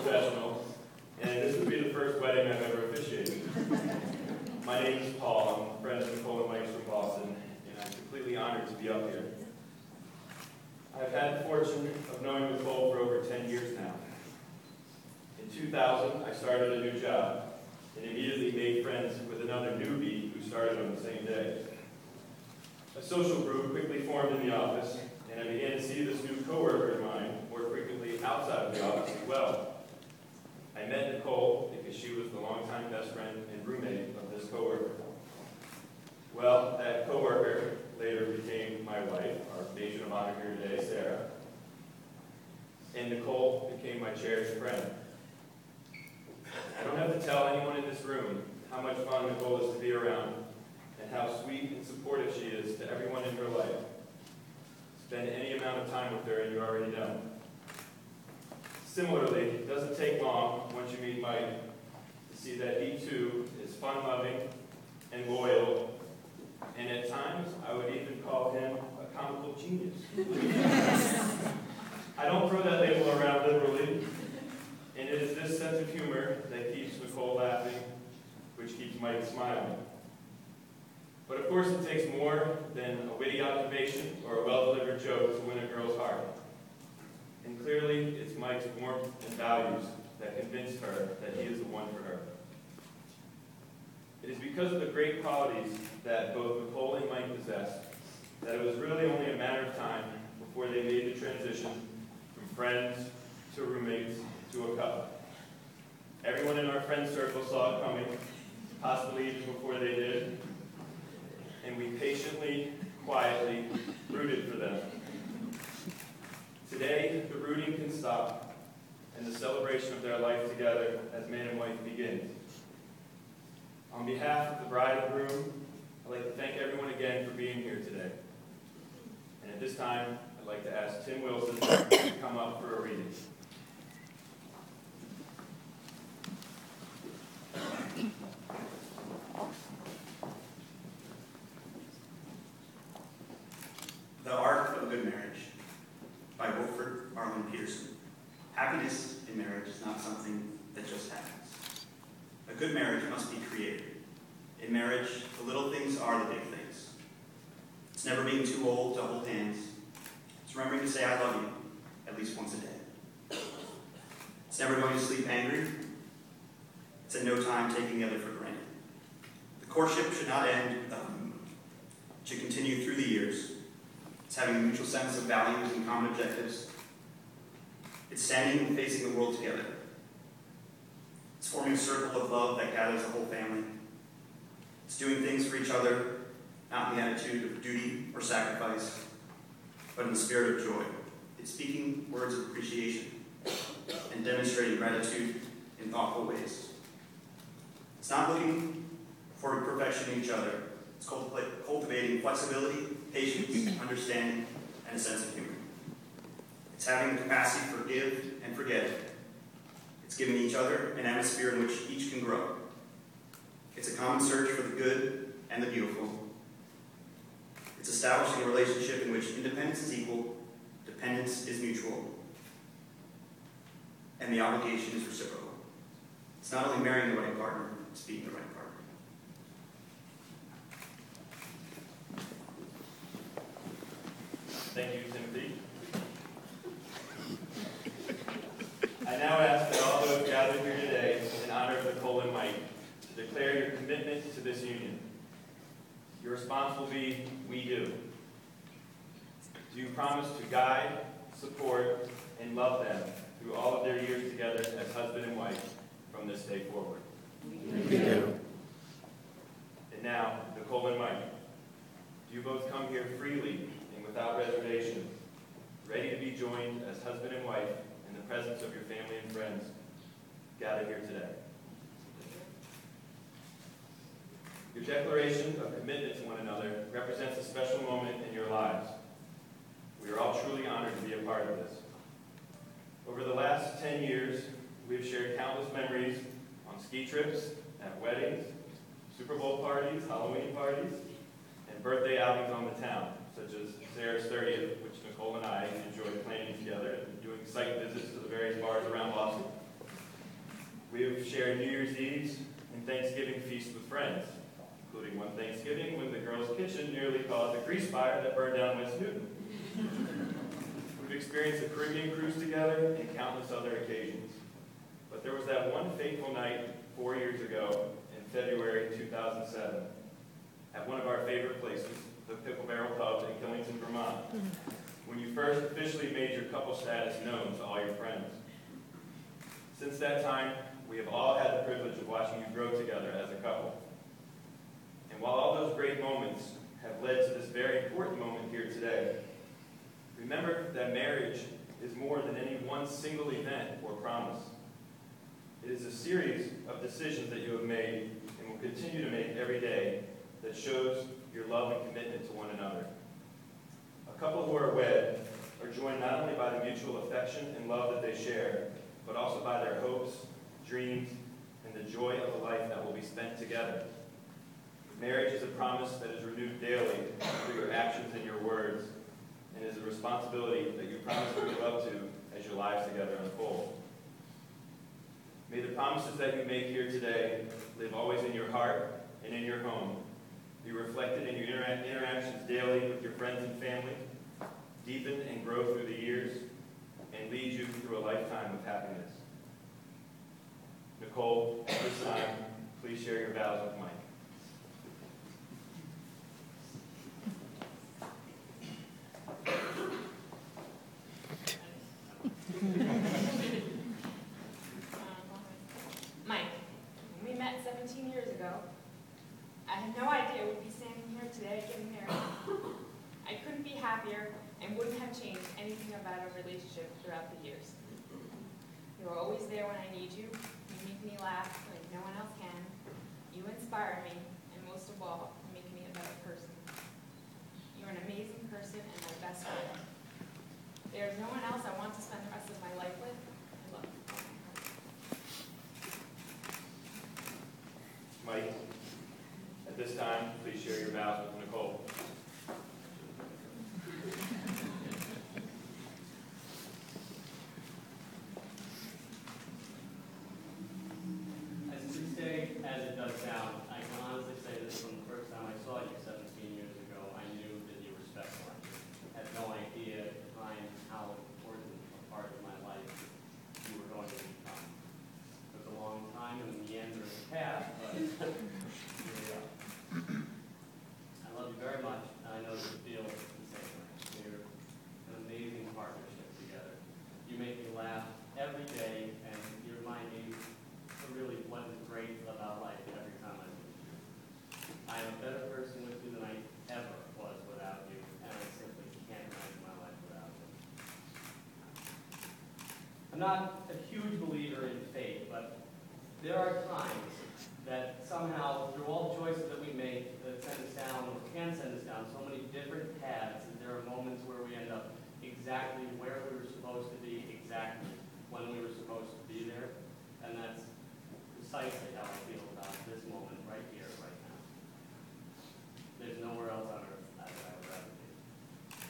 professional, and this would be the first wedding I've ever officiated. My name is Paul. I'm a friend of Nicole and Mike's from Boston, and I'm completely honored to be up here. I've had the fortune of knowing Nicole for over 10 years now. In 2000, I started a new job and immediately made friends with another newbie who started on the same day. A social group quickly formed in the office, and I began to see this new coworker of mine more frequently outside of the office as well. I met Nicole because she was the longtime best friend and roommate of this coworker. Well, that coworker later became my wife, our patron of honor here today, Sarah. And Nicole became my cherished friend. I don't have to tell anyone in this room how much fun Nicole is to be around and how sweet and supportive she is to everyone in her life. Spend any amount of time with her and you already know. Similarly, it doesn't take long once you meet Mike to see that he too is fun-loving and loyal, and at times I would even call him a comical genius. I don't throw that label around liberally, and it is this sense of humor that keeps Nicole laughing, which keeps Mike smiling. But of course it takes more than a witty observation or a well-delivered joke to win a girl's heart. And clearly, it's Mike's warmth and values that convinced her that he is the one for her. It is because of the great qualities that both Nicole and Mike possess that it was really only a matter of time before they made the transition from friends to roommates to a couple. Everyone in our friend circle saw it coming, possibly even before they did, and we patiently, quietly rooted for them. Today, the rooting can stop, and the celebration of their life together as man and wife begins. On behalf of the bride and groom, I'd like to thank everyone again for being here today. And at this time, I'd like to ask Tim Wilson to come up for a reading. The Art of a Good Marriage by Arlen Peterson. Happiness in marriage is not something that just happens. A good marriage must be created. In marriage, the little things are the big things. It's never being too old to hold hands. It's remembering to say I love you at least once a day. It's never going to sleep angry. It's at no time taking the other for granted. The courtship should not end with the honeymoon. It should continue through the years. It's having a mutual sense of values and common objectives. It's standing and facing the world together. It's forming a circle of love that gathers the whole family. It's doing things for each other, not in the attitude of duty or sacrifice, but in the spirit of joy. It's speaking words of appreciation and demonstrating gratitude in thoughtful ways. It's not looking for perfection in each other. It's cultivating flexibility, patience, understanding, and a sense of humor. It's having the capacity to forgive and forget. It's giving each other an atmosphere in which each can grow. It's a common search for the good and the beautiful. It's establishing a relationship in which independence is equal, dependence is mutual, and the obligation is reciprocal. It's not only marrying the right partner, it's being the right partner. Thank you, Timothy. I now ask that all those gathered here today in honor of Nicole and Mike to declare your commitment to this union. Your response will be, we do. Do you promise to guide, support, and love them through all of their years together as husband and wife from this day forward? We do. And now, Nicole and Mike, do you both come here freely and without reservation, ready to be joined as husband and wife in the presence of your family and friends gathered here today? Your declaration of commitment to one another represents a special moment in your lives. We are all truly honored to be a part of this. Over the last 10 years, we have shared countless memories on ski trips, at weddings, Super Bowl parties, Halloween parties, and birthday outings on the town, such as Sarah's 30th, which Nicole and I enjoyed planning together and doing site visits to the various bars around Boston. We've shared New Year's Eves and Thanksgiving feasts with friends, including one Thanksgiving when the girls' kitchen nearly caused a grease fire that burned down West Newton. We've experienced a Caribbean cruise together and countless other occasions. But there was that one fateful night 4 years ago in February 2007 at one of our favorite places, the Pickle Barrel Pub in Killington, Vermont, when you first officially made your couple status known to all your friends. Since that time, we have all had the privilege of watching you grow together as a couple. And while all those great moments have led to this very important moment here today, remember that marriage is more than any one single event or promise. It is a series of decisions that you have made and will continue to make every day that shows your love and commitment to one another. A couple who are wed are joined not only by the mutual affection and love that they share, but also by their hopes, dreams, and the joy of a life that will be spent together. Marriage is a promise that is renewed daily through your actions and your words, and is a responsibility that you promise to live up to as your lives together unfold. May the promises that you make here today live always in your heart and in your home, be reflected in your interactions daily with your friends and family, deepen and grow through the years, and lead you through a lifetime of happiness. Nicole, at this time, please share your vows with Mike. Mike, when we met 17 years ago, I had no idea we'd be standing here today getting married. I couldn't be happier and wouldn't have changed anything about our relationship throughout the years. You are always there when I need you. You make me laugh like no one else can. You inspire me, and most of all, you make me a better person. You're an amazing person and my best friend. There is no one else I want to spend the rest of my life with. I love you. Mike, at this time, please share your vows with Nicole. As cliche as it does sound, I can honestly say this from the first time I saw you 17 years ago, I knew that you were special. I had no idea at the time how important a part of my life you were going to become. It took a long time, and in the end, there's a path, but here we are. I love you very much, and I know you feel the same way. We're an amazing partnership together. You make me laugh every day, and you remind me really what is great about life every time I meet you. I am a better person with you than I ever was without you, and I simply can't imagine my life without you. I'm not a huge believer in fate, but there are times that somehow, through all the choices that we make that send us down, or can send us down so many different paths, that there are moments where we end up exactly where we were supposed to be, exactly when we were supposed to be there, and that's precisely how I feel about this moment right here, right now. There's nowhere else on earth that I would rather be.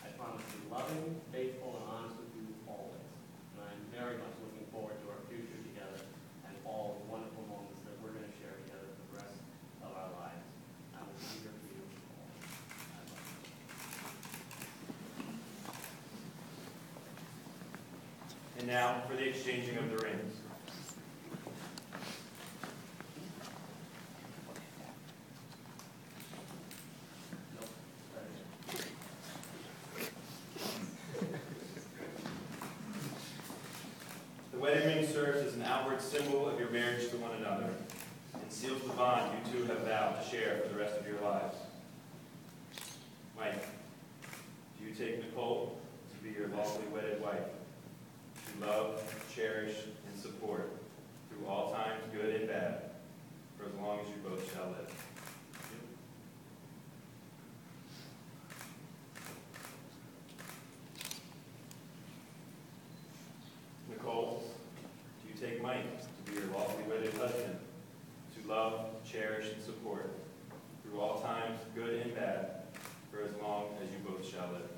I promise to be loving, faithful, and honest with you always. And I'm very much looking forward to our future together and all the wonderful moments that we're going to share together for the rest of our lives. I will be here for you always. I love you. And now for the exchanging of the rings. The wedding ring serves as an outward symbol of your marriage to one another and seals the bond you two have vowed to share for the rest of your lives. Mike, do you take Nicole to be your lawfully wedded wife, to love, cherish, and support through all times, good and bad, for as long as you both shall live? Nicole, do you take Mike to be your lawfully wedded husband, to love, cherish, and support through all times, good and bad, for as long as you both shall live?